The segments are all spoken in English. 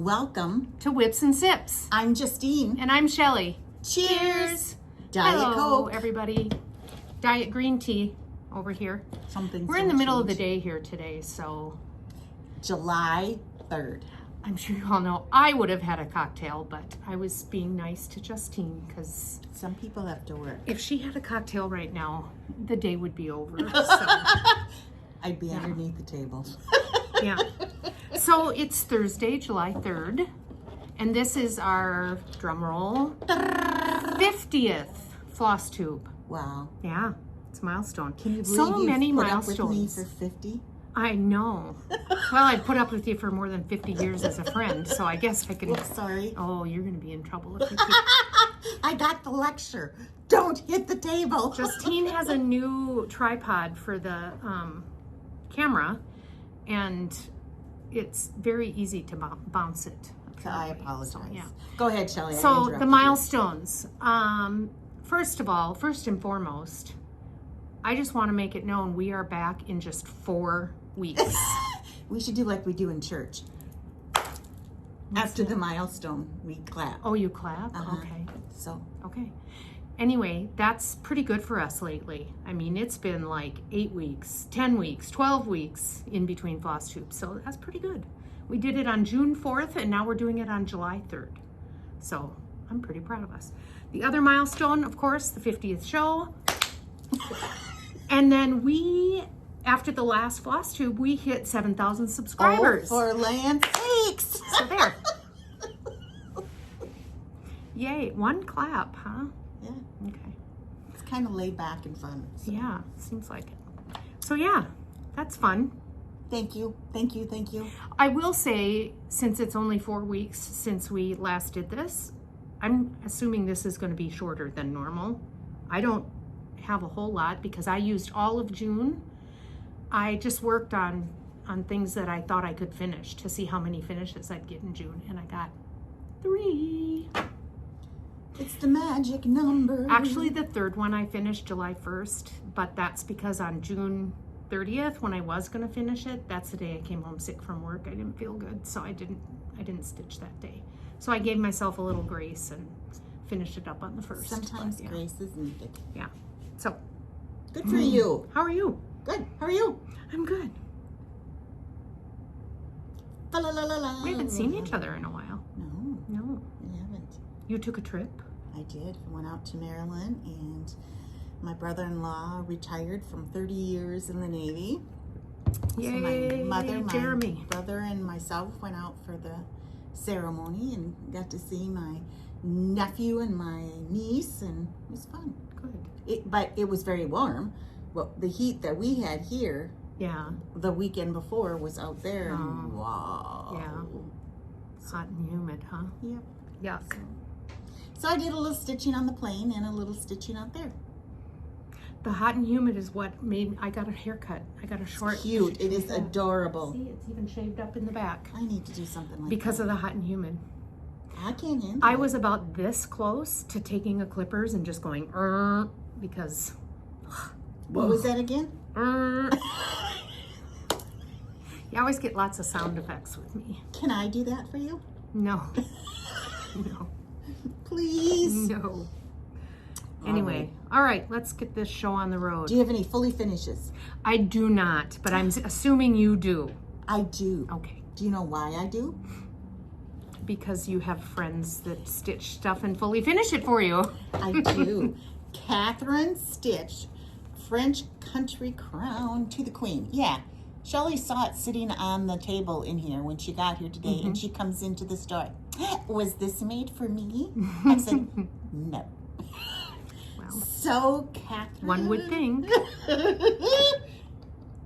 Welcome to Whips and Sips. I'm Justine. And I'm Shelly. Cheers! Diet Hello, Coke. Everybody. Diet green tea over here. We're in the middle of the day here today, so. July 3rd. I'm sure you all know I would have had a cocktail, but I was being nice to Justine because some people have to work. If she had a cocktail right now, the day would be over. So. I'd be underneath the table. Yeah. So it's Thursday, July 3rd, and this is our, drum roll, 50th Flosstube. Wow. Yeah, it's a milestone. Can you believe so many you've put milestones. up with me for 50? I know. Well, I've put up with you for more than 50 years as a friend, so I guess I can... Oops, sorry. Oh, you're going to be in trouble if you keep... I got the lecture. Don't hit the table. Justine has a new tripod for the camera, and it's very easy to bounce it. So I apologize. So, yeah. Go ahead, Shelly. So the milestones. First and foremost, I just want to make it known we are back in just 4 weeks. We should do like we do in church. After the milestone, we clap. Oh, you clap? Okay. So. Okay. Anyway, that's pretty good for us lately. I mean, it's been like 8 weeks, 10 weeks, 12 weeks in between Flosstubes. So that's pretty good. We did it on June 4th, and now we're doing it on July 3rd. So I'm pretty proud of us. The other milestone, of course, the 50th show. And then we, after the last Flosstube, we hit 7,000 subscribers. Oh, for land's sakes. So there. Yay, one clap, huh? Yeah. Okay. It's kind of laid back and fun. So. Yeah, seems like it. So yeah, that's fun. Thank you. Thank you. Thank you. I will say, since it's only 4 weeks since we last did this, I'm assuming this is going to be shorter than normal. I don't have a whole lot because I used all of June. I just worked on things that I thought I could finish to see how many finishes I'd get in June, and I got 3. It's the magic number. Actually, the third one I finished July 1st, but that's because on June 30th, when I was going to finish it, that's the day I came home sick from work. I didn't feel good, so I didn't stitch that day. So I gave myself a little grace and finished it up on the 1st. Sometimes grace is needed. Yeah. So. Good for you. How are you? Good. How are you? I'm good. La-la-la-la-la. We haven't seen each other in a while. No, we haven't. You took a trip? I did. I went out to Maryland, and my brother-in-law retired from 30 years in the Navy. Yay, so my mother, Jeremy. My brother, and myself went out for the ceremony and got to see my nephew and my niece, and it was fun. Good. But it was very warm. Well, the heat that we had here, yeah, the weekend before was out there. And wow. Yeah. Hot and humid, huh? Yep. Yuck. So I did a little stitching on the plane and a little stitching out there. The hot and humid is what made I got a haircut. I got a short. It's cute. It is adorable. See, it's even shaved up in the back. I need to do something like because of the hot and humid. I can't handle I was about this close to taking a clippers and just going because. What was that again? You always get lots of sound effects with me. Can I do that for you? No. No. Please. No. Anyway, all right, let's get this show on the road. Do you have any fully finishes? I do not, but I'm assuming you do. I do. Okay. Do you know why I do? Because you have friends that stitch stuff and fully finish it for you. I do. Catherine stitched French country crown to the queen. Yeah. Shelly saw it sitting on the table in here when she got here today, and she comes into the store. Was this made for me? I said, no. Well, so, Catherine. one would think.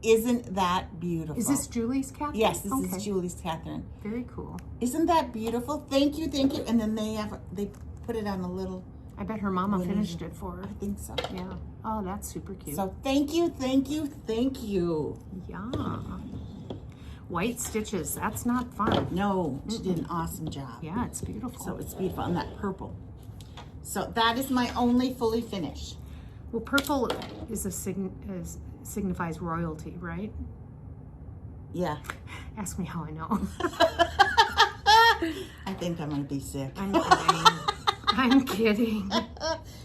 Isn't that beautiful? Is this Julie's Catherine? Yes, this is Julie's Catherine. Very cool. Isn't that beautiful? Thank you, thank you. And then they put it on a little. I bet her mama finished it for her. I think so. Yeah. Oh, that's super cute. So thank you, thank you, thank you. Yeah. White stitches, that's not fun. No, she did an awesome job. Yeah, it's beautiful. So it's beautiful, and that purple. So that is my only fully finish. Well, purple is signifies royalty, right? Yeah. Ask me how I know. I think I'm gonna be sick. I'm kidding. I'm kidding.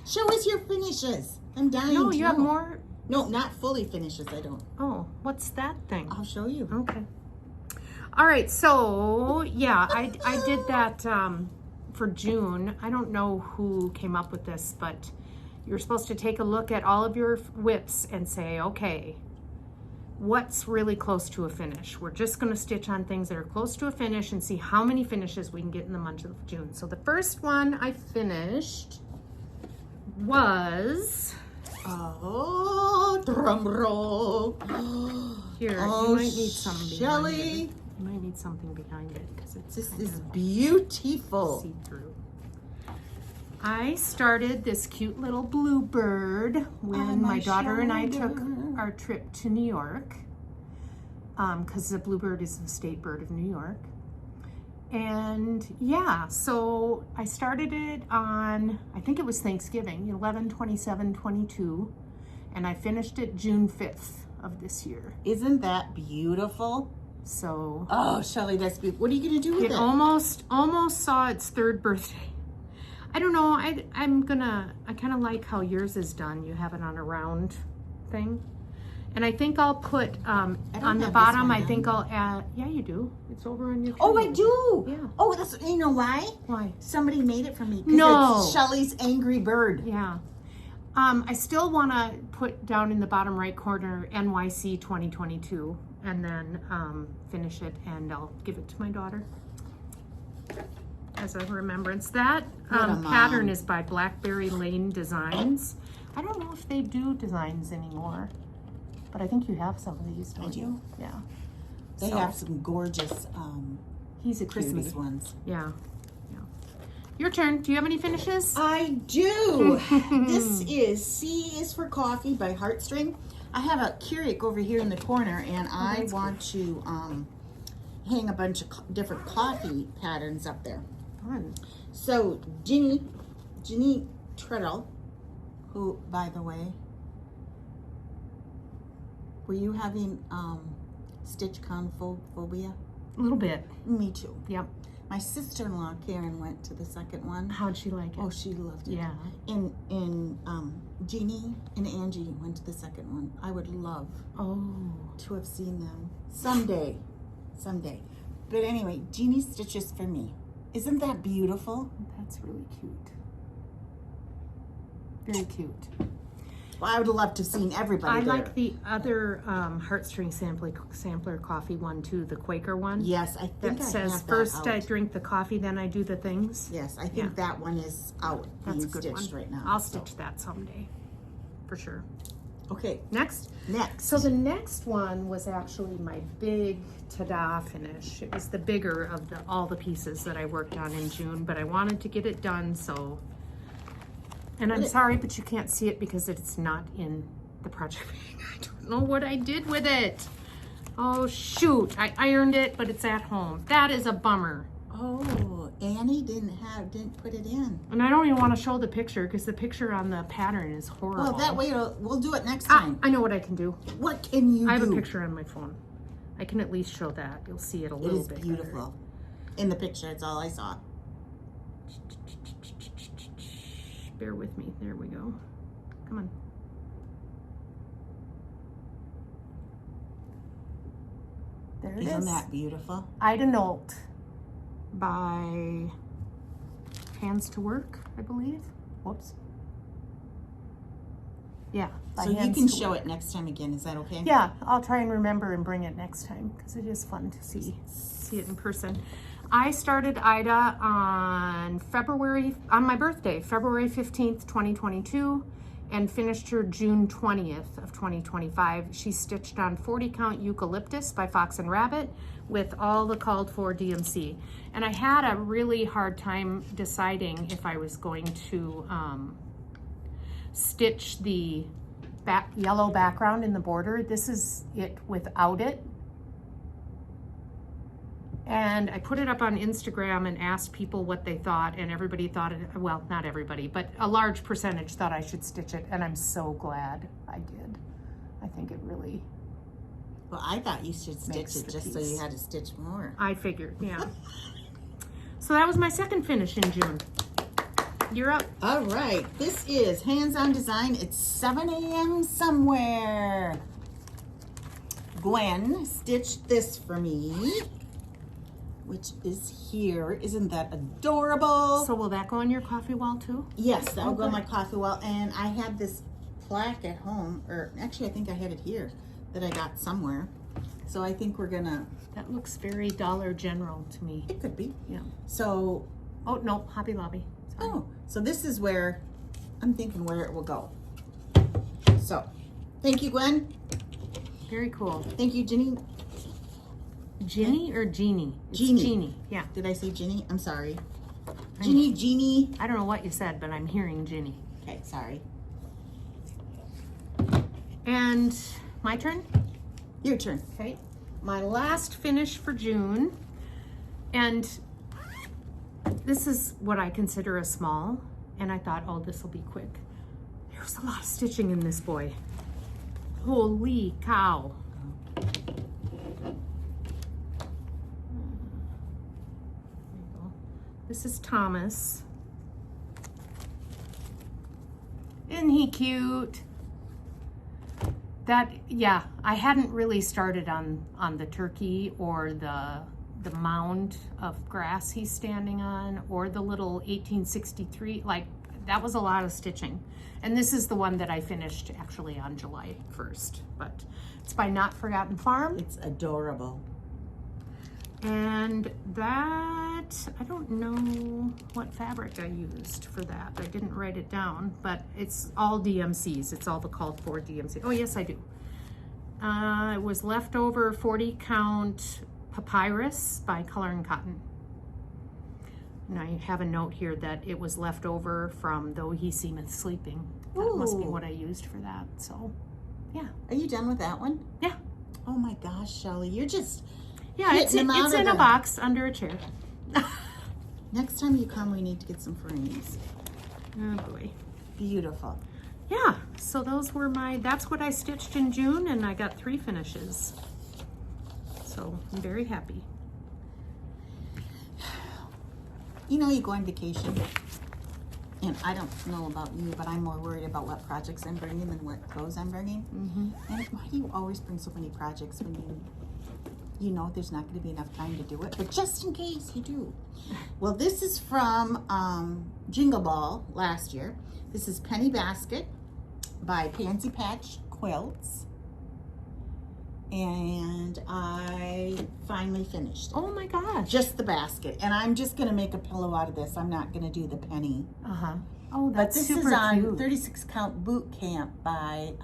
Show us your finishes. I'm dying No, to you know. have more. No, not fully finishes. I don't. Oh, what's that thing? I'll show you. Okay. All right. So yeah, I did that for June. I don't know who came up with this, but you're supposed to take a look at all of your whips and say, okay, what's really close to a finish? We're just going to stitch on things that are close to a finish and see how many finishes we can get in the month of June. So the first one I finished was, oh, drum roll. Here, Oh, you might need something Shelley. behind it. You might need something behind it because it's This kind is of beautiful. see-through. I started this cute little bluebird when On my my daughter and I took shoulder. our trip to New York, because the bluebird is the state bird of New York. And yeah, so I started it on, I think it was Thanksgiving, 11/27/22, and I finished it June 5th of this year. Isn't that beautiful? So Oh, Shelley, that's beautiful. What are you going to do with it it? almost saw its third birthday. I don't know. I kind of like how yours is done. You have it on a round thing. And I think I'll put, on the have this bottom, one I think done. I'll add, yeah, you do. It's over on your Oh, I tree. do. Yeah. Oh, that's, you know why? Why? Somebody made it for me. 'Cause No. It's Shelley's Angry Bird. Yeah. I still want to put down in the bottom right corner NYC 2022 and then finish it, and I'll give it to my daughter as a remembrance. That What a mom. pattern is by Blackberry Lane Designs. I don't know if they do designs anymore, but I think you have some of these, don't do. you? Yeah. They So, have some gorgeous he's a Christmas cutie. ones. Yeah. Yeah. Your turn. Do you have any finishes? I do. This is C is for Coffee by Heartstring. I have a Keurig over here in the corner, and I that's want to hang a bunch of different coffee patterns up there. Fun. So Ginny Treadle, who, by the way, were you having stitch phobia? A little bit. Me too. Yep. My sister-in-law Karen went to the second one. How'd she like it? Oh, she loved it. Yeah. And Jeannie and Angie went to the second one. I would love Oh. to have seen them someday. But anyway, Jeannie stitches for me. Isn't that beautiful? That's really cute. Very cute. Well, I would love to have seen everybody I there. like the other Heartstring sampler coffee one too, the Quaker one. Yes, I think That I says have first that I out. drink the coffee, then I do the things. Yes, I think Yeah. that one is out. That's a being good one. stitched right now. I'll so. stitch that someday, for sure. Okay, Next. next. So the next one was actually my big ta-da finish. It was the bigger of all the pieces that I worked on in June, but I wanted to get it done, so. And I'm sorry, but you can't see it because it's not in the project bag. I don't know what I did with it. Oh shoot, I ironed it, but it's at home. That is a bummer. Oh, Annie didn't put it in. And I don't even want to show the picture because the picture on the pattern is horrible. Well, that way we'll do it next time. I know what I can do. What can you do? I have a picture on my phone. I can at least show that. You'll see it a It little is bit beautiful. In the picture, it's all I saw. Bear with me. There we go. Come on. There it Isn't is. that beautiful? Ida Nolt by Hands to Work, I believe. Whoops. Yeah. by So you Hands can to show Work. it next time again. Is that okay? Yeah, I'll try and remember and bring it next time because it is fun to see it in person. I started Ida on my birthday, February 15th, 2022, and finished her June 20th of 2025. She stitched on 40 count eucalyptus by Fox and Rabbit with all the called for DMC. And I had a really hard time deciding if I was going to stitch the yellow background in the border. This is it without it. And I put it up on Instagram and asked people what they thought, and everybody thought well, not everybody, but a large percentage thought I should stitch it, and I'm so glad I did. I think it really, Well, I thought you should stitch Makes it the just so piece. you had to stitch more. I figured, yeah. So that was my second finish in June. You're up. All right, this is Hands-On Design. It's 7 a.m. somewhere. Gwen stitched this for me, which is here. Isn't that adorable? So will that go on your coffee wall too? Yes, that'll go on my coffee wall. And I had this plaque at home, or actually I think I had it here, that I got somewhere. So I think we're gonna... That looks very Dollar General to me. It could be. Yeah. So... Oh, no, Hobby Lobby. Sorry. Oh, so this is where I'm thinking where it will go. So, thank you, Gwen. Very cool. Thank you, Ginny. Ginny or Jeannie? It's Jeannie. Jeannie, yeah. Did I say Ginny? I'm sorry. Jeannie. I don't know what you said, but I'm hearing Ginny. Okay, sorry. And my turn? Your turn. Okay. My last finish for June. And this is what I consider a small. And I thought, oh, this will be quick. There's a lot of stitching in this boy. Holy cow. This is Thomas. Isn't he cute? That, yeah, I hadn't really started on the turkey or the mound of grass he's standing on or the little 1863, like that was a lot of stitching. And this is the one that I finished actually on July 1st, but it's by Not Forgotten Farm. It's adorable. And that, I don't know what fabric I used for that. I didn't write it down, but it's all DMCs. It's all the called for DMC. Oh, yes, I do. It was leftover 40 count papyrus by Color and Cotton. And I have a note here that it was left over from Though He Seemeth Sleeping. That must be what I used for that, so yeah. Are you done with that one? Yeah. Oh my gosh, Shelly, you're just... Yeah, it's in a box under a chair. Next time you come, we need to get some frames. Oh boy. Beautiful. Yeah, so those were that's what I stitched in June, and I got 3 finishes. So I'm very happy. You know, you go on vacation, and I don't know about you, but I'm more worried about what projects I'm bringing than what clothes I'm bringing. Mm-hmm. And why do you always bring so many projects when you know there's not going to be enough time to do it, but just in case you do. Well, this is from Jingle Ball last year. This is Penny Basket by Pansy Patch Quilts. And I finally finished it. Oh my gosh. Just the basket. And I'm just going to make a pillow out of this. I'm not going to do the penny. Uh-huh. Oh, that's super cute. But this is on 36 Count Boot Camp by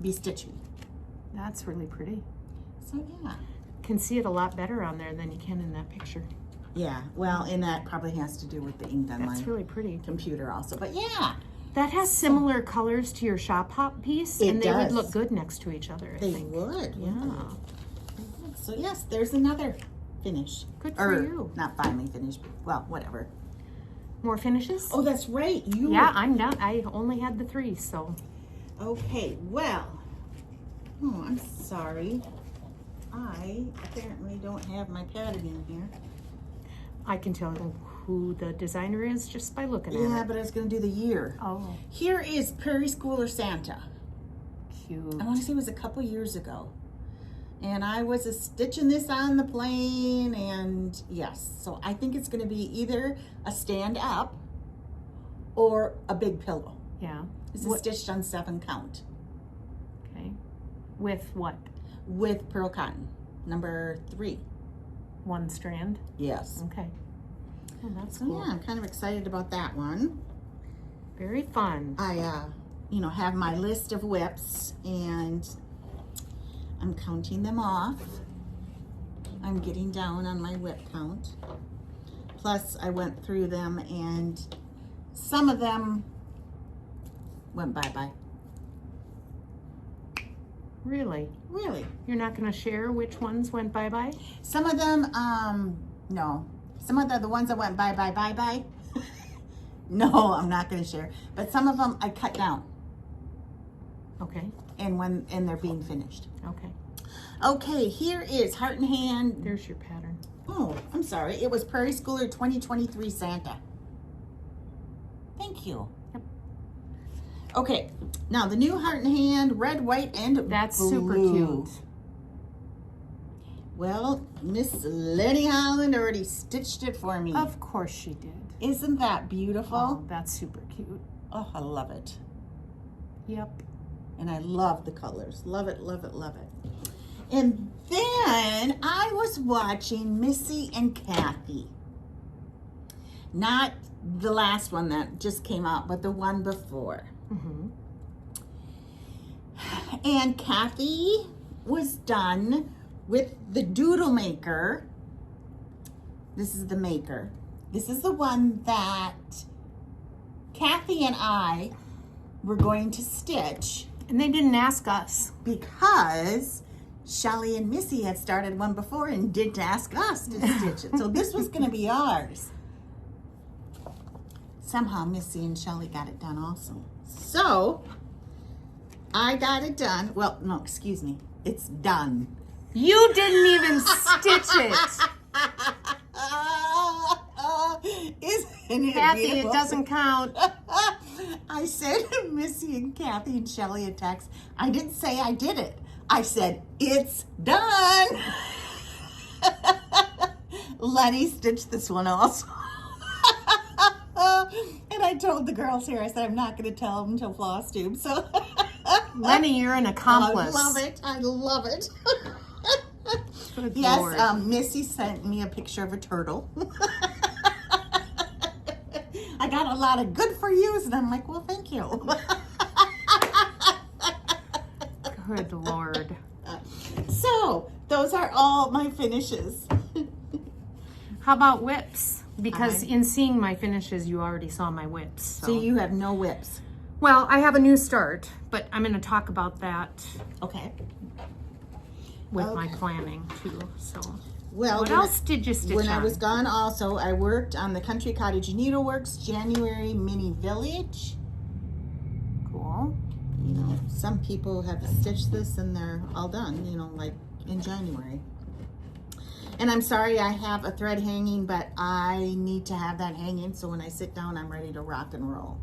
Be Stitchy. That's really pretty. So, yeah. Can see it a lot better on there than you can in that picture. Yeah, well, and that probably has to do with the ink on That's my really pretty. computer also. But yeah. That has similar colors to your Shop Hop piece, and they would look good next to each other, I think. They would. Yeah. So yes, there's another finish. Good for you. Not finally finished. Well, whatever. More finishes? Oh, that's right. Yeah, I'm done. I only had the 3, so. Okay, well. Oh, I'm sorry. I apparently don't have my pattern in here. I can tell who the designer is just by looking at it. Yeah, but I was going to do the year. Oh. Here is Prairie Schooler Santa. Cute. I want to say it was a couple years ago. And I was stitching this on the plane, and yes. So I think it's going to be either a stand up or a big pillow. Yeah. This is stitched on 7 count. Okay. With what? With pearl cotton, number 3. 1 strand? Yes. Okay. Oh, that's So cool. yeah, I'm kind of excited about that one. Very fun. I, you know, have my list of whips, and I'm counting them off. I'm getting down on my whip count. Plus, I went through them, and some of them went bye-bye. Really? Really? You're not going to share which ones went bye-bye? Some of them, no. Some of the ones that went bye-bye, no, I'm not going to share. But some of them I cut down. Okay. And they're being finished. Okay. Okay, here is Heart and Hand. There's your pattern. Oh, I'm sorry. It was Prairie Schooler 2023 Santa. Thank you. Yep. Okay, now the new heart and hand, red, white, and That's blue. super cute. Well, Miss Lenny Holland already stitched it for me. Of course she did. Isn't that beautiful? Oh, that's super cute. Oh, I love it. Yep. And I love the colors. Love it, love it, love it. And then I was watching Missy and Kathy. Not the last one that just came out, but the one before. Mm-hmm. And Kathy was done with the doodle maker. This is the maker. This is the one that Kathy and I were going to stitch. And they didn't ask us. Because Shelly and Missy had started one before and didn't ask us to stitch it. So this was going to be ours. Somehow Missy and Shelly got it done also. So I got it done. Well, no, excuse me. It's done. You didn't even stitch it. Isn't it Kathy, beautiful? it doesn't count. I said Missy and Kathy and Shelly a text. I didn't say I did it. I said, it's done. Lenny stitched this one also. And I told the girls here, I said, I'm not going to tell them until Flosstube. So Lenny, you're an accomplice. I love it. I love it. Good Yes, Lord. Missy sent me a picture of a turtle. I got a lot of good for yous, and I'm like, well, thank you. Good Lord. So, those are all my finishes. How about whips? Because in seeing my finishes, you already saw my whips. So you have no whips. Well, I have a new start, but I'm going to talk about that Okay. with my planning too. So, Well, what else did you stitch when on? I was gone also, I worked on the Country Cottage Needleworks January Mini Village. Cool. You know, some people have stitched this and they're all done, you know, like in January. And I'm sorry I have a thread hanging, but I need to have that hanging so when I sit down, I'm ready to rock and roll.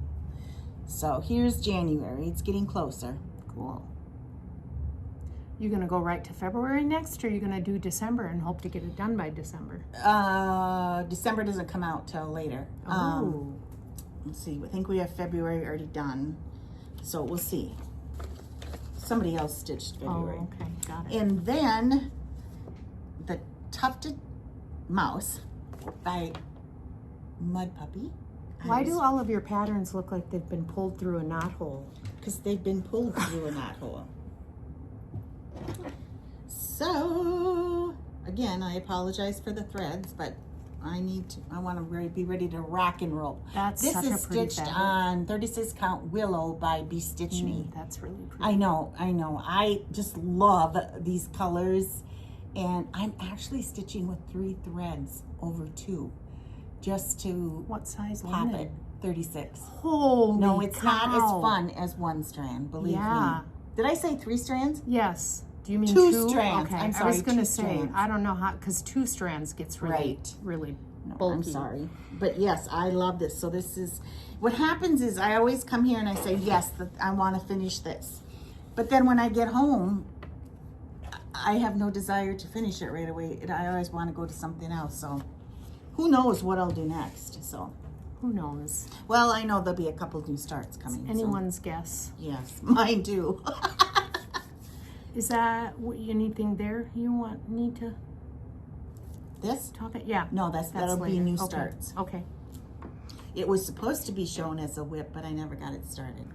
So here's January. It's getting closer. Cool. You gonna go right to February next, or you gonna do December and hope to get it done by December? December doesn't come out till later. Oh. Let's see. I think we have February already done. So we'll see. Somebody else stitched February. Oh, okay, got it. And then the Tufted Mouse by Mud Puppy. Why do all of your patterns look like they've been pulled through a knothole? Because they've been pulled through a knothole. So, again, I apologize for the threads, but I want to be ready to rock and roll. That's This such is a pretty stitched fabric. on 36 count Willow by Bestitch Me. That's really pretty. I know. I just love these colors, and I'm actually stitching with 3 threads over 2, just to What size pop linen? it. 36. Holy No, it's not as cow. fun as 1 strand. Believe Yeah. me. Did I say 3 strands? Yes. Do you mean 2 strands. Okay. I'm I sorry, was gonna 2 say strands. I don't know how, because 2 strands gets really, Right. really No, bulky. I'm sorry. But yes, I love this. So this is, what happens is I always come here and I say, yes, I want to finish this. But then when I get home, I have no desire to finish it right away. I always want to go to something else. So who knows what I'll do next. So, Who knows? well, I know there'll be a couple new starts coming. It's anyone's guess. Yes, mine too. Is that anything there you need to This? talk about? Yeah. No, that'll be later. new Okay. starts. Okay. It was supposed to be shown as a whip, but I never got it started.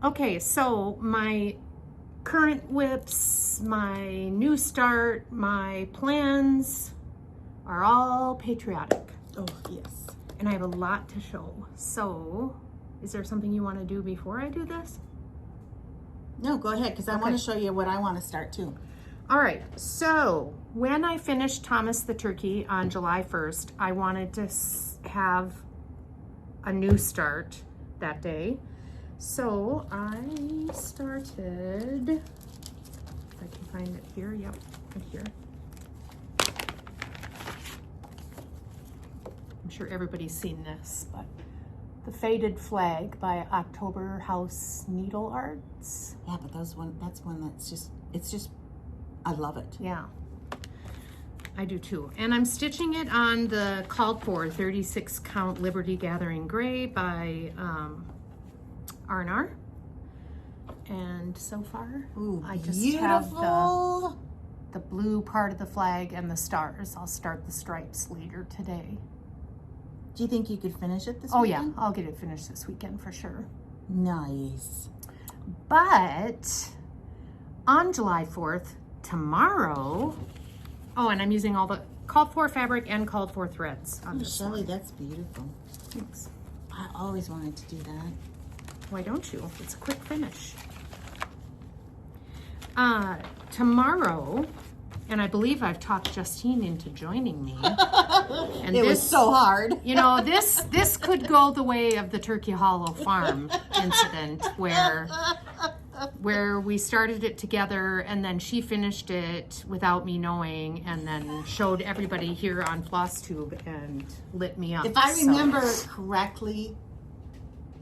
Okay, so my current whips, my new start, my plans are all patriotic. Oh, yes. And I have a lot to show. So, is there something you want to do before I do this? No, go ahead, because I want to show you what I want to start too. All right, so when I finished Thomas the Turkey on July 1st, I wanted to have a new start that day. So I started, if I can find it here, yep, right here. I'm sure everybody's seen this, but The Faded Flag by October House Needle Arts. Yeah, but that's one that's just, it's just, I love it. Yeah, I do too. And I'm stitching it on the called for 36 count Liberty Gathering Gray by R&R. And so far, Ooh, I just beautiful. have the blue part of the flag and the stars. I'll start the stripes later today. Do you think you could finish it this Oh weekend? yeah, I'll get it finished this weekend for sure. Nice. But on July 4th, tomorrow, oh, and I'm using all the called for fabric and called for threads on Oh, this Shelly, one. that's beautiful. Thanks. I always wanted to do that. Why don't you? It's a quick finish. Tomorrow, and I believe I've talked Justine into joining me. And It was so hard. You know, this could go the way of the Turkey Hollow Farm incident where we started it together and then she finished it without me knowing and then showed everybody here on Flosstube and lit me up. If I remember correctly,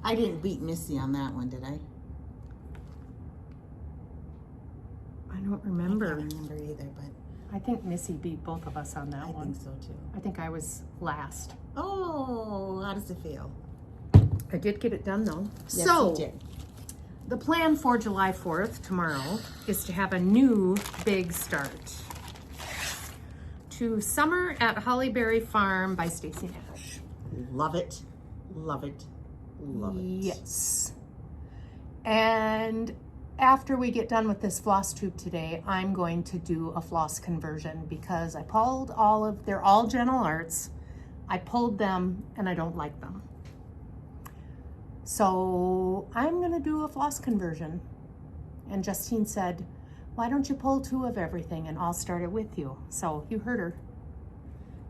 I didn't beat Missy on that one, did I? I don't remember. I don't remember either, but I think Missy beat both of us on that I one. think so too. I think I was last. Oh, how does it feel? I did get it done though. Yes, So, you did. the plan for July 4th, tomorrow, is to have a new big start. To Summer at Hollyberry Farm by Stacy Nash. Love it. Love it. Love it. Yes. And after we get done with this floss tube today, I'm going to do a floss conversion because I pulled they're all Gentle Arts. I pulled them and I don't like them. So I'm gonna do a floss conversion. And Justine said, why don't you pull 2 of everything and I'll start it with you. So you heard her.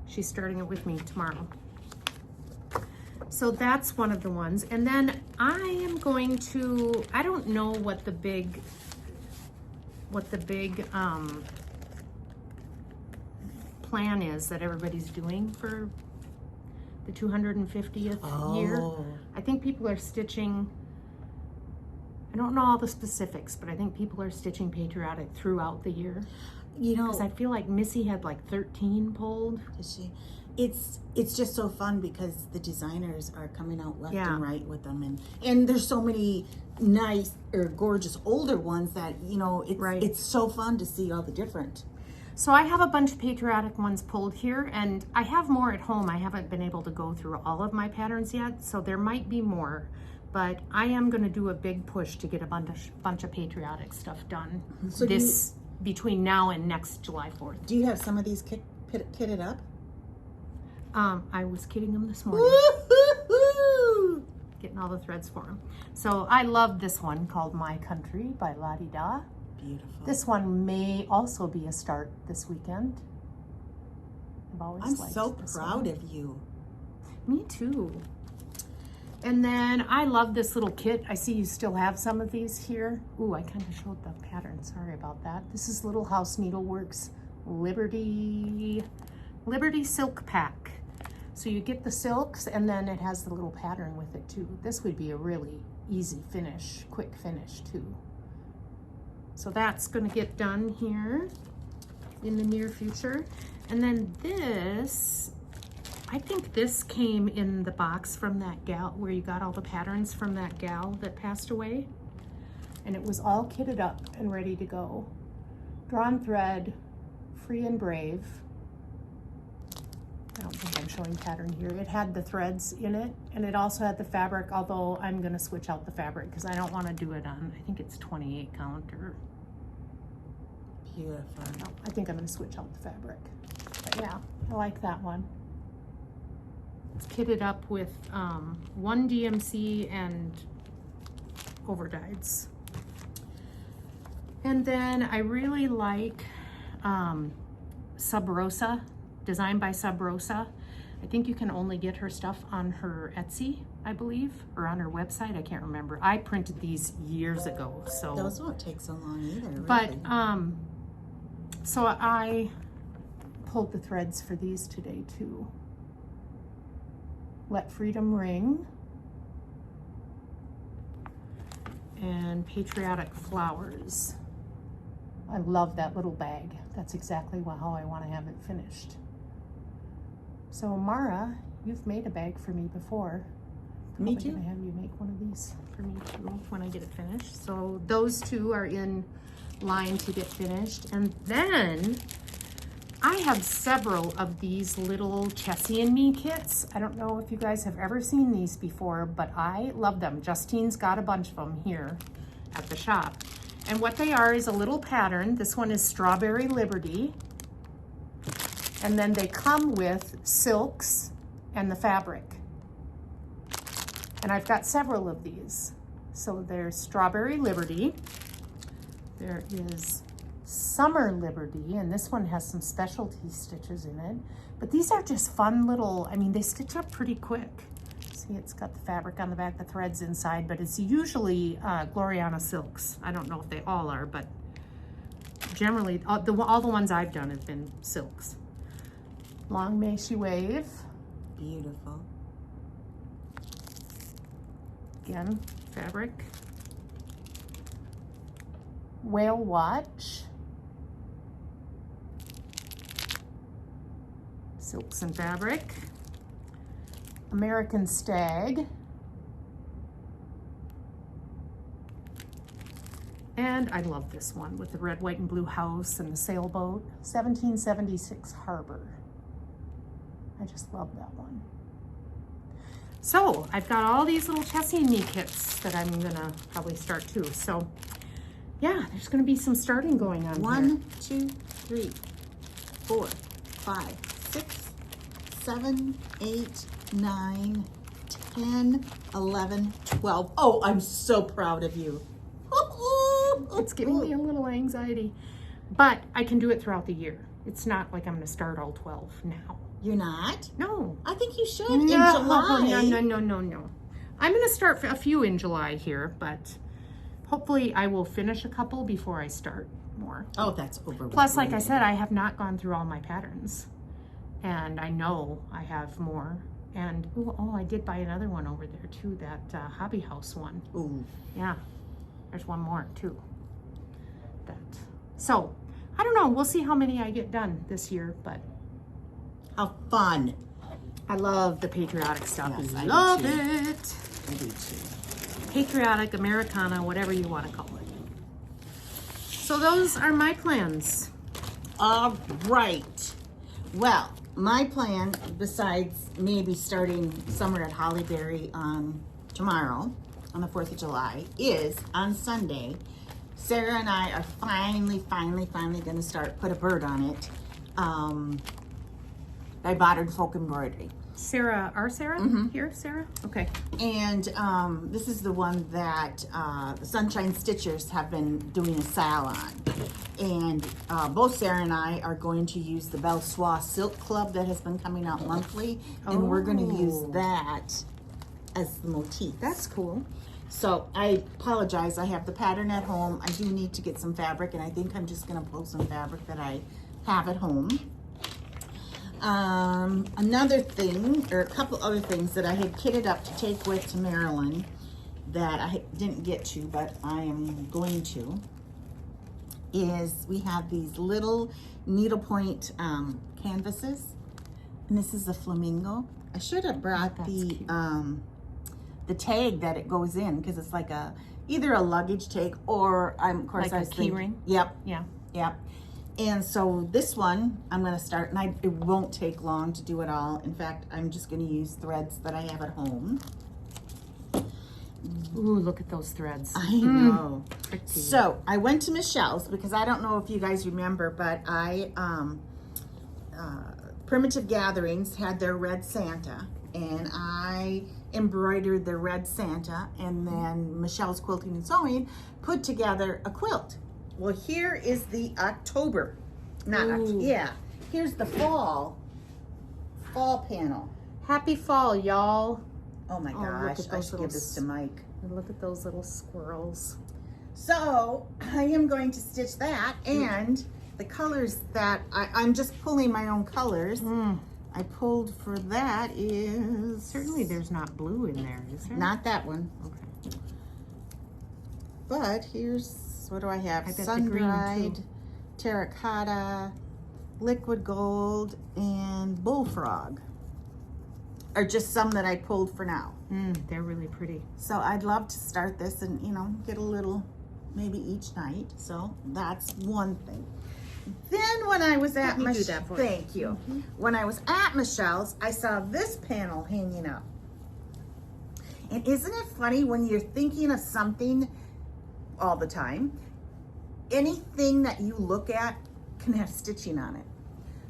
She's starting it with me tomorrow. So that's one of the ones. And then I am going to, I don't know what the big plan is that everybody's doing for the 250th year. I think people are stitching, I don't know all the specifics, but I think people are stitching patriotic throughout the year. You know, Because I feel like Missy had like 13 pulled. does she? It's just so fun because the designers are coming out left and right with them, and there's so many nice or gorgeous older ones that, you know, it's so fun to see all the different. So I have a bunch of patriotic ones pulled here, and I have more at home. I haven't been able to go through all of my patterns yet, so there might be more, but I am going to do a big push to get a bunch of patriotic stuff done So between now and next July 4th. Do you have some of these kitted up? I was kidding them this morning. Woo-hoo-hoo! Getting all the threads for them. So I love this one called My Country by La Di Da. Beautiful. This one may also be a start this weekend. I've always I'm liked so this proud one. of you. Me too. And then I love this little kit. I see you still have some of these here. Ooh, I kind of showed the pattern. Sorry about that. This is Little House Needleworks Liberty Silk Pack. So you get the silks and then it has the little pattern with it too. This would be a really easy finish, quick finish too. So that's gonna get done here in the near future. And then this, I think this came in the box from that gal, where you got all the patterns from that gal that passed away. And it was all kitted up and ready to go. Drawn thread, free and brave. I don't think I'm showing pattern here. It had the threads in it, and it also had the fabric, although I'm gonna switch out the fabric because I don't wanna do it on, I think it's 28 count or. Beautiful. No, I think I'm gonna switch out the fabric. But yeah, I like that one. It's kitted up with 1 DMC and overdyes. And then I really like Sub Rosa, designed by Sub Rosa. I think you can only get her stuff on her Etsy, I believe, or on her website. I can't remember. I printed these years ago, so. Those won't take so long either, really. But, so I pulled the threads for these today too. Let Freedom Ring. And Patriotic Flowers. I love that little bag. That's exactly how I want to have it finished. So Mara, you've made a bag for me before. Me Probably too. gonna have you make one of these for me too when I get it finished. So those two are in line to get finished. And then I have several of these little Chessie and Me kits. I don't know if you guys have ever seen these before, but I love them. Justine's got a bunch of them here at the shop. And what they are is a little pattern. This one is Strawberry Liberty. And then they come with silks and the fabric. And I've got several of these. So there's Strawberry Liberty. There is Summer Liberty, and this one has some specialty stitches in it. But these are just fun little, I mean, they stitch up pretty quick. See, it's got the fabric on the back, the threads inside, but it's usually Gloriana silks. I don't know if they all are, but generally, all the ones I've done have been silks. Long May She Wave. Beautiful. Again, fabric. Whale Watch. Silks and fabric. American Stag. And I love this one with the red, white, and blue house and the sailboat. 1776 Harbor. I just love that one. So I've got all these little Chessie and Me kits that I'm gonna probably start too. So yeah, there's gonna be some starting going on. 1, 2, 3, 4, 5, 6, 7, 8, 9, 10, 11, 12. Oh, I'm so proud of you. It's giving me a little anxiety, but I can do it throughout the year. It's not like I'm gonna start all 12 now. You're not? No. I think you should in July. No. I'm gonna start a few in July here, but hopefully I will finish a couple before I start more. Oh, that's over. Plus, like I said, I have not gone through all my patterns, and I know I have more. And oh, I did buy another one over there too, that Hobby House one. Ooh. Yeah, there's one more too. So I don't know. We'll see how many I get done this year, but how fun! I love the patriotic stuff. Yes, I love it. I do too. Patriotic, Americana, whatever you want to call it. So those are my plans. All right. Well, my plan, besides maybe starting summer at Hollyberry on tomorrow, on the 4th of July, is on Sunday, Sarah and I are finally going to start Put a Bird on It by Modern Folk Embroidery. Sarah, our Sarah? Here, Sarah? Okay. And this is the one that the Sunshine Stitchers have been doing a sale on. And both Sarah and I are going to use the Belle Soie Silk Club that has been coming out monthly. And we're going to use that as the motif. That's cool. So I apologize, I have the pattern at home. I do need to get some fabric, and I think I'm just going to pull some fabric that I have at home. Another thing, or a couple other things that I had kitted up to take with to Maryland that I didn't get to, but I am going to, is we have these little needlepoint canvases, and this is a flamingo. I should have brought the tag that it goes in, because it's like either a luggage tag or of course like I was a key thinking, ring. Yep. Yeah. Yep. And so this one I'm going to start, and it won't take long to do it all. In fact, I'm just going to use threads that I have at home. Ooh, look at those threads. I know. Pretty. So I went to Michelle's, because I don't know if you guys remember, but Primitive Gatherings had their Red Santa, and I embroidered the Red Santa, and then Michelle's Quilting and Sewing put together a quilt. Well, here is the October, here's the fall panel. Happy fall, y'all. Oh my gosh, I should give this to Mike. And look at those little squirrels. So I am going to stitch that, and the colors that I'm just pulling my own colors. I pulled for that is... Certainly there's not blue in there, is there? Not that one. Okay. But here's, what do I have? I bet the Sun-dried, green, too. terracotta, liquid gold, and bullfrog are just some that I pulled for now. They're really pretty. So I'd love to start this and, you know, get a little, maybe each night. So that's one thing. Then when I was at thank you. When I was at Michelle's, I saw this panel hanging up. And isn't it funny when you're thinking of something all the time, anything that you look at can have stitching on it.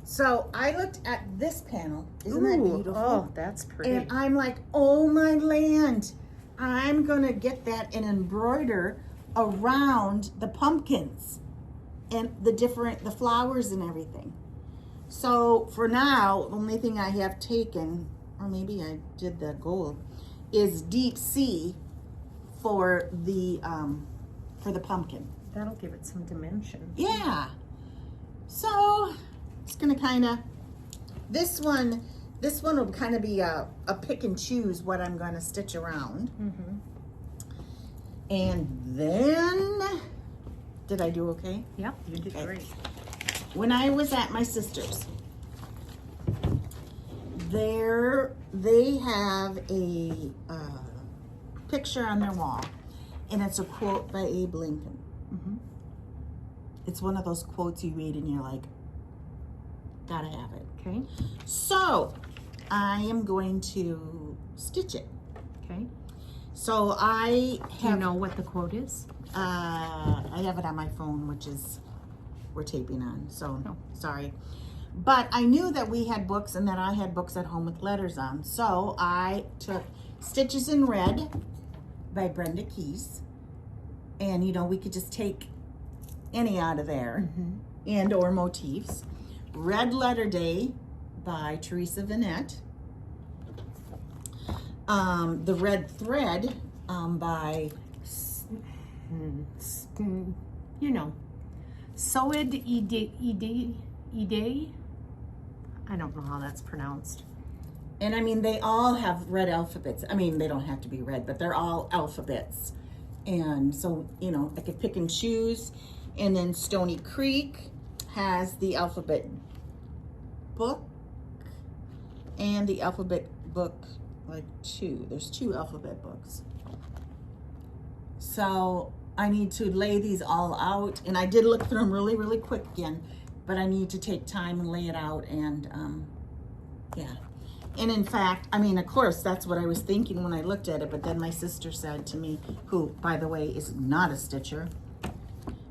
So I looked at this panel. Isn't that beautiful? Oh, that's pretty. And I'm like, oh my land, I'm gonna get that and embroider around the pumpkins and the flowers and everything. So for now, the only thing I have taken, or maybe I did the gold, is deep sea for the pumpkin. That'll give it some dimension. Yeah. So it's gonna kind of, this one will kind of be a pick and choose what I'm gonna stitch around. And then, did I do okay? Yep, you did great. When I was at my sister's, they have a picture on their wall, and it's a quote by Abe Lincoln. It's one of those quotes you read and you're like, gotta have it. Okay. So I am going to stitch it. Okay. So I have. Do you know what the quote is? I have it on my phone, which is we're taping on. So Oh. sorry, but I knew that we had books and that I had books at home with letters on. So I took Stitches in Red by Brenda Keys, and you know we could just take any out of there, and or motifs. Red Letter Day by Teresa Vanette. The Red Thread by, you know, Soed Ide. I don't know how that's pronounced. and I mean they all have red alphabets. I mean they don't have to be red, but they're all alphabets. And so, you know, I could pick and choose. And then Stony Creek has the alphabet book and the alphabet book, like there's two alphabet books. So I need to lay these all out, and I did look through them really, really quick again, but I need to take time and lay it out, and yeah. And in fact, I mean, of course, that's what I was thinking when I looked at it, but then my sister said to me, who, by the way, is not a stitcher,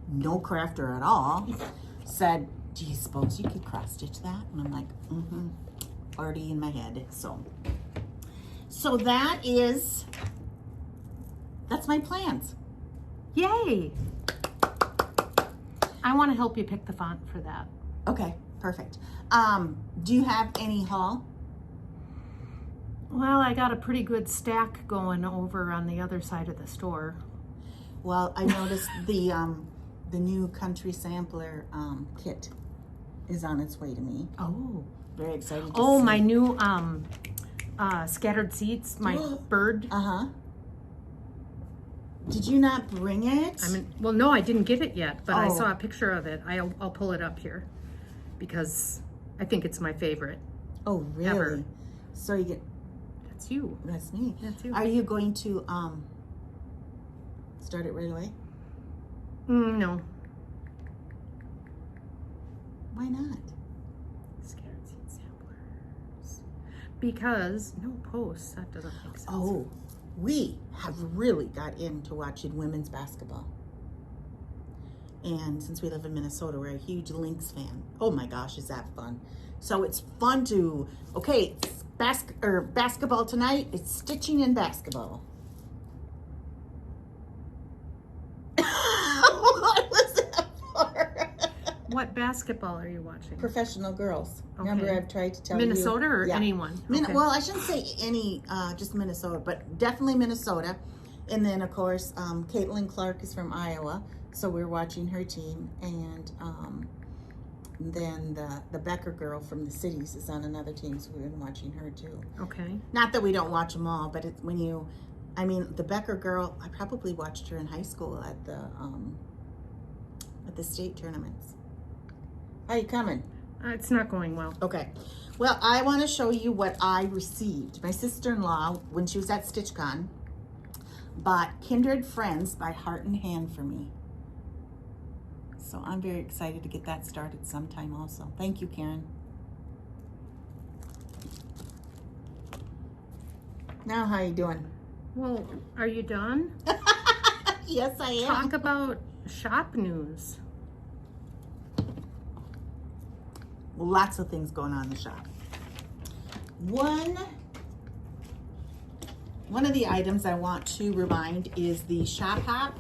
no crafter at all, said, do you suppose you could cross stitch that? And I'm like, already in my head. So that's my plans. Yay! I want to help you pick the font for that. Okay, perfect. Do you have any haul? Well, I got a pretty good stack going over on the other side of the store. Well, I noticed the new country sampler kit is on its way to me. Oh. Very excited to Oh, see. my new scattered seeds, my bird. Did you not bring it? Well, no, I didn't get it yet, but I Oh. saw a picture of it. I'll pull it up here because I think it's my favorite. Oh, really? Ever. So you get, That's you. that's me. That's you. Are you going to start it right away? No. Why not? Scattered seed samplers. Because no posts. That doesn't make sense. Oh, we have really got into watching women's basketball. And since we live in Minnesota, we're a huge Lynx fan. Oh my gosh, is that fun? So it's fun to, okay, it's basketball tonight. It's stitching in basketball. What was that for? What basketball are you watching? Professional girls. Okay. Remember I've tried to tell you. Minnesota or Yeah. anyone? Okay. Well, I shouldn't say any, just Minnesota, but definitely Minnesota. And then, of course, Caitlin Clark is from Iowa, so we're watching her team. And And then the Becker girl from the cities is on another team, so we've been watching her too. Okay. Not that we don't watch them all, but it's when you, I mean, the Becker girl, I probably watched her in high school at the state tournaments. How you coming? It's not going well. Okay. Well, I want to show you what I received. My sister-in-law, when she was at StitchCon, bought Kindred Friends by Heart and Hand for me. So I'm very excited to get that started sometime also. Thank you, Karen. Now, how you doing? Well, are you done? Yes, I am. Talk about shop news. Lots of things going on in the shop. One of the items I want to remind is the shop hop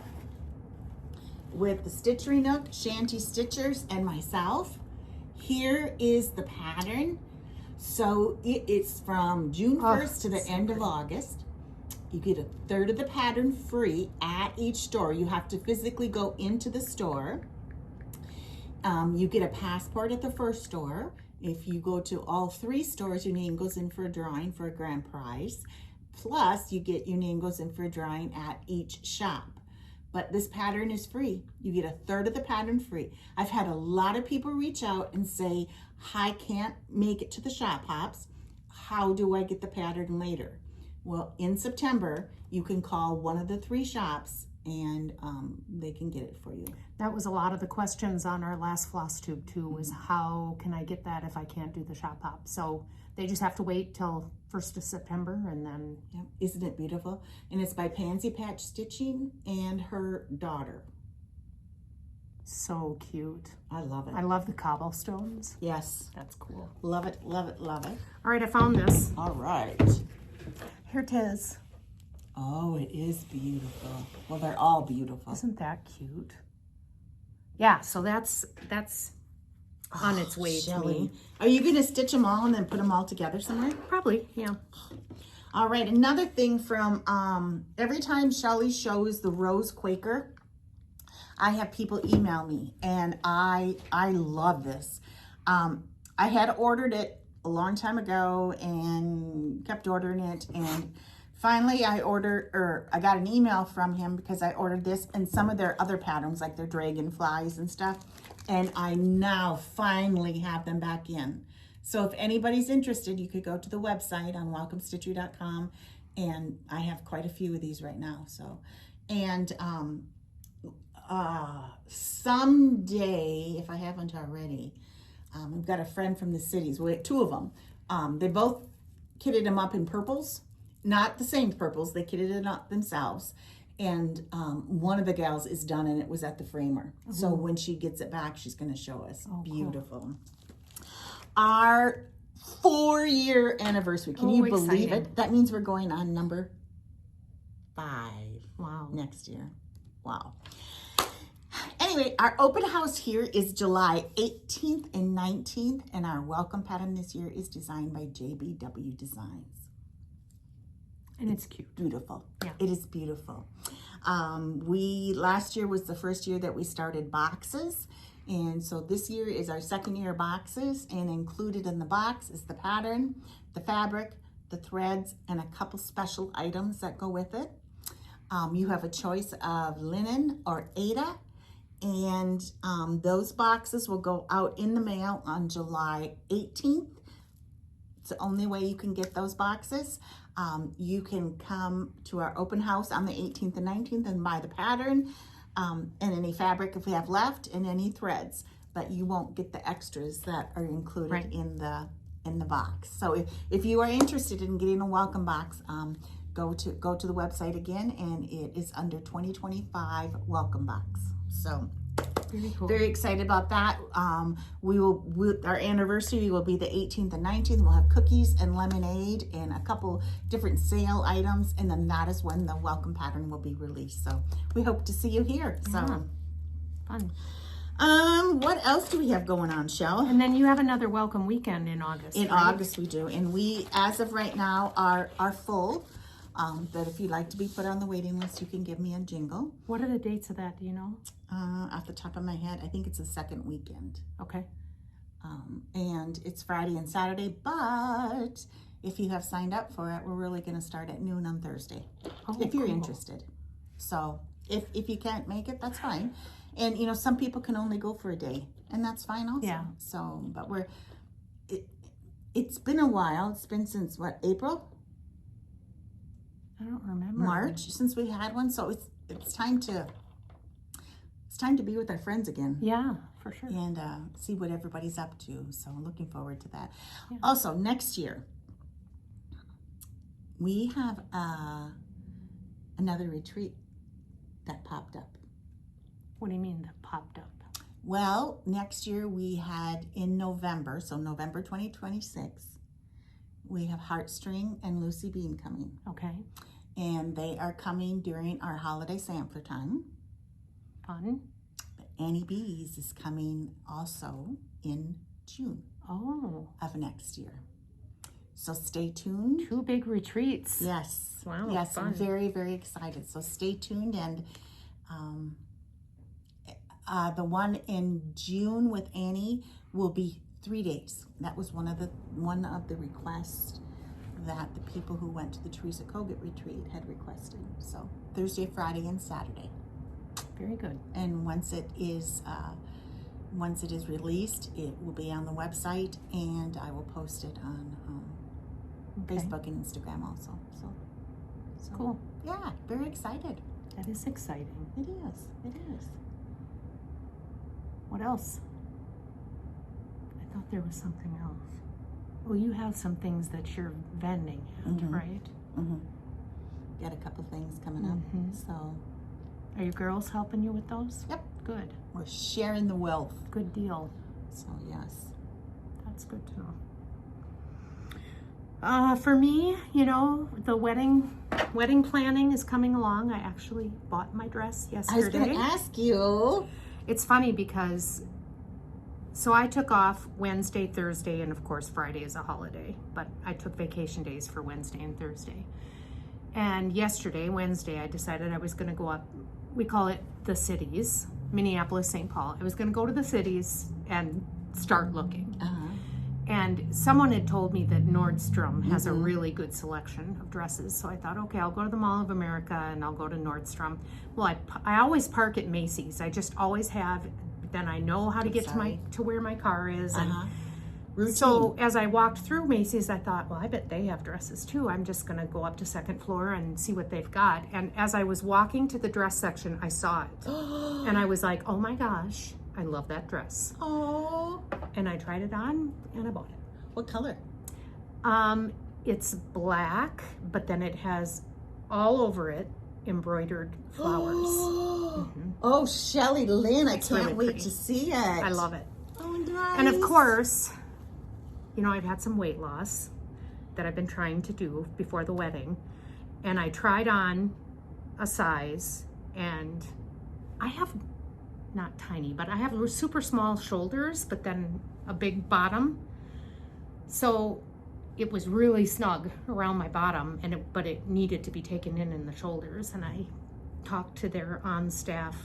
with the Stitchery Nook, Shanty Stitchers, and myself. Here is the pattern. So it's from June 1st to the end of August. You get 1/3 of the pattern free at each store. You have to physically go into the store. You get a passport at the first store. If you go to all 3 stores, your name goes in for a drawing for a grand prize. Plus, your name goes in for a drawing at each shop. But this pattern is free. You get 1/3 of the pattern free. I've had a lot of people reach out and say, I can't make it to the shop hops. How do I get the pattern later? Well, in September, you can call one of the 3 shops and they can get it for you. That was a lot of the questions on our last Flosstube too, was how can I get that if I can't do the shop hop? So they just have to wait till 1st of September and then. Yeah, isn't it beautiful? And it's by Pansy Patch Stitching and her daughter. So cute. I love it. I love the cobblestones. Yes. That's cool. Love it, love it, love it. All right, I found this. All right. Here it is. Oh, it is beautiful. Well, they're all beautiful. Isn't that cute? Yeah, so that's on its way to me. Are you going to stitch them all and then put them all together somewhere? Probably, yeah. All right, another thing from every time Shelly shows the Rose Quaker, I have people email me, and I love this. I had ordered it a long time ago and kept ordering it, and finally I got an email from him because I ordered this and some of their other patterns, like their dragonflies and stuff, and I now finally have them back in. So if anybody's interested, you could go to the website on welcomestitchery.com, and I have quite a few of these right now. So, and someday, if I haven't already, we've got a friend from the cities. We have 2 of them. They both kitted them up in purples, not the same purples. They kitted it up themselves. And one of the gals is done, and it was at the framer. Mm-hmm. So when she gets it back, she's going to show us. Oh, beautiful. Cool. Our 4-year anniversary. Can you believe it? That means we're going on number 5. Wow. Next year. Wow. Anyway, our open house here is July 18th and 19th, and our welcome pattern this year is designed by JBW Designs. And it's cute. Beautiful. Yeah. It is beautiful. Last year was the first year that we started boxes, and so this year is our 2nd year of boxes, and included in the box is the pattern, the fabric, the threads, and a couple special items that go with it. You have a choice of linen or Aida, and those boxes will go out in the mail on July 18th. It's the only way you can get those boxes. You can come to our open house on the 18th and 19th and buy the pattern and any fabric if we have left, and any threads, but you won't get the extras that are included in the box. So if you are interested in getting a welcome box, go to the website again, and it is under 2025 welcome box. So very cool. Very excited about that. Our anniversary will be the 18th and 19th. We'll have cookies and lemonade and a couple different sale items, and then that is when the welcome pattern will be released. So we hope to see you here. Yeah. So fun. What else do we have going on, Shell? And then you have another welcome weekend in August. In August we do, and we, as of right now, are full. But if you'd like to be put on the waiting list, you can give me a jingle. What are the dates of that? Do you know? Off the top of my head, I think it's the 2nd weekend. Okay. And it's Friday and Saturday, but if you have signed up for it, we're really going to start at noon on Thursday, if you're interested. So if you can't make it, that's fine. And, you know, some people can only go for a day, and that's fine also. Yeah. So, but it's been a while. It's been since, what, April? I don't remember. March, since we had one. So it's time to be with our friends again. Yeah, for sure. And see what everybody's up to. So looking forward to that. Yeah. Also, next year, we have another retreat that popped up. What do you mean that popped up? Well, next year we had in November, so November 2026, we have Heartstring and Lucy Bean coming. Okay. And they are coming during our holiday sampler time. Fun. Annie Bees is coming also in June of next year. So stay tuned. 2 big retreats. Yes. Wow. Yes, fun. I'm very, very excited. So stay tuned. And the one in June with Annie will be 3 days. That was one of the requests that the people who went to the Teresa Kogut retreat had requested. So Thursday, Friday, and Saturday. Very good. And once it is released, it will be on the website, and I will post it on Facebook and Instagram also. So Cool. Yeah, very excited. That is exciting. It is. It is. What else? I thought there was something else. Well, you have some things that you're vending at, right? Mm-hmm. Got a couple things coming up. So, are your girls helping you with those? Yep. Good. We're sharing the wealth. Good deal. So yes. That's good to know. For me, you know, the wedding planning is coming along. I actually bought my dress yesterday. I was going to ask you. It's funny because, so I took off Wednesday, Thursday, and of course Friday is a holiday, but I took vacation days for Wednesday and Thursday. And yesterday, Wednesday, I decided I was going to go up, we call it the cities, Minneapolis, St. Paul. I was going to go to the cities and start looking. And someone had told me that Nordstrom has a really good selection of dresses. So I thought, okay, I'll go to the Mall of America and I'll go to Nordstrom. Well, I always park at Macy's. I just always have. Then I know how to get to where my car is. And so as I walked through Macy's, I thought, well, I bet they have dresses too. I'm just going to go up to second floor and see what they've got. And as I was walking to the dress section, I saw it. And I was like, oh my gosh, I love that dress. Oh. And I tried it on and I bought it. What color? It's black, but then it has all over it embroidered flowers. Oh, Shelly Lynn, I can't really wait pretty. to see it. I love it. Oh, nice. And of course, you know, I've had some weight loss that I've been trying to do before the wedding. And I tried on a size, and I have, not tiny, but I have super small shoulders, but then a big bottom. So it was really snug around my bottom, but it needed to be taken in the shoulders. And I talked to their on-staff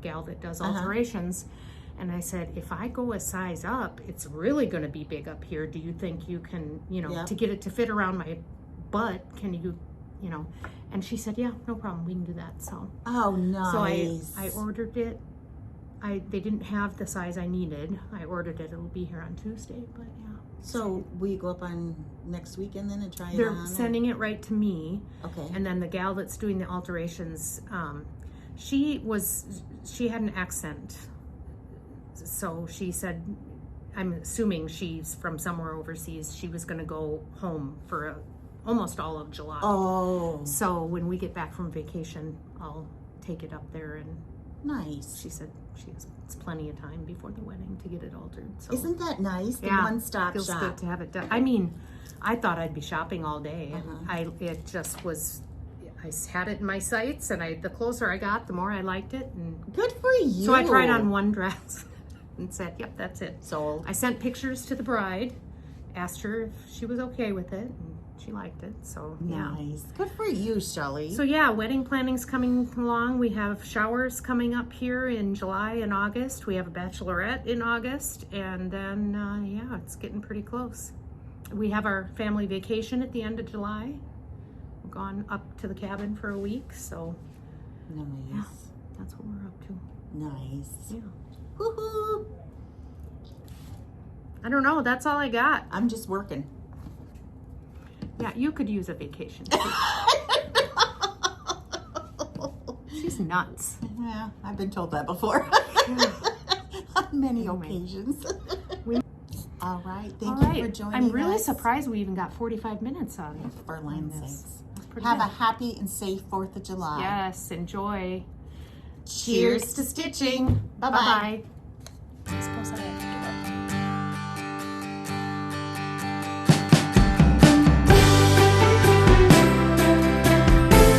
gal that does alterations, and I said, if I go a size up, it's really going to be big up here. Do you think you can, you know, to get it to fit around my butt, can you, you know? And she said, yeah, no problem, we can do that. So nice. So I ordered it. They didn't have the size I needed. I ordered it. It'll be here on Tuesday, but yeah. So will you go up on next weekend then and try it They're on? sending it right to me. Okay. And then the gal that's doing the alterations, she had an accent. So she said, I'm assuming she's from somewhere overseas. She was going to go home for almost all of July. Oh. So when we get back from vacation, I'll take it up there. And nice. she said she has plenty of time before the wedding to get it altered. So isn't that nice? The one-stop feels shop. good to have it done. I mean, I thought I'd be shopping all day. It just was. I had it in my sights, and the closer I got, the more I liked it. And good for you. So I tried on one dress and said, "Yep, that's it." Sold. I sent pictures to the bride, asked her if she was okay with it. And She liked it, so yeah. Nice. Good for you, Shelly. So yeah, wedding planning's coming along. We have showers coming up here in July and August. We have a bachelorette in August, and then yeah, it's getting pretty close. We have our family vacation at the end of July. We've gone up to the cabin for a week, so Nice. yeah, that's what we're up to. Nice. Yeah. Woohoo! I don't know, that's all I got. I'm just working. Yeah, you could use a vacation too. She's nuts. Yeah, I've been told that before. On many occasions. All right, thank you for joining us. I'm really surprised we even got 45 minutes on For land's this. sakes. That's pretty Have good. a happy and safe 4th of July. Yes, enjoy. Cheers to stitching. Bye-bye. Bye-bye.